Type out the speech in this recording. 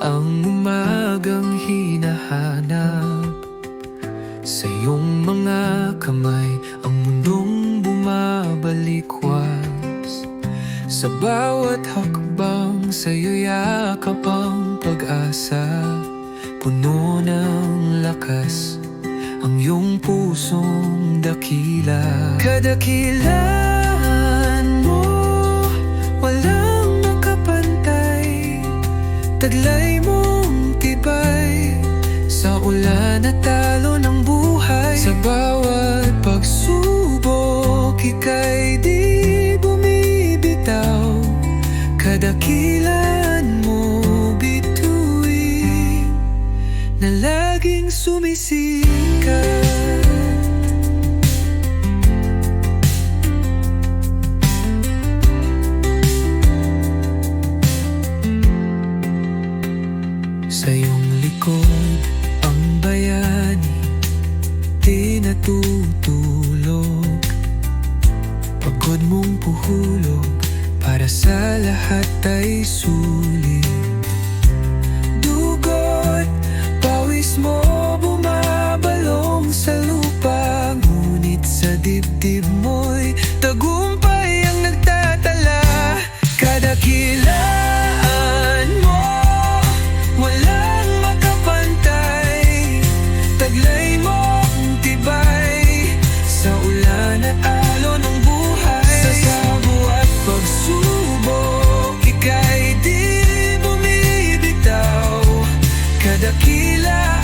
ang umagang hinahanap. Sa iyong mga kamay ang mundong bumabalik-was. Sa bawat hakbang sa'yo yakap ang pag-asa. Puno ng lakas ang iyong pusong dakila. Kadakilaan mo, walang makapantay. Taglay mong tibay sa ulan at talo ng buhay. Sa bawat pagsubok, ika'y di bumibitaw. Kadakilaan mo, bituin na laging sumisikat. Sa iyong likod ang bayani di natutulog. Pagod mong puhulog para sa lahat ay sulit. Dugot, pawis mo bumabalong sa lupa. Ngunit sa dibdib mo'y tagumpay ang nagtatala. Kadakilaan mo, walang makapantay. Taglay mo ang tibay sa ulan at alon ng buhay. Sa sabo at pagsubok, ika'y di bumibitaw. Kadakilaan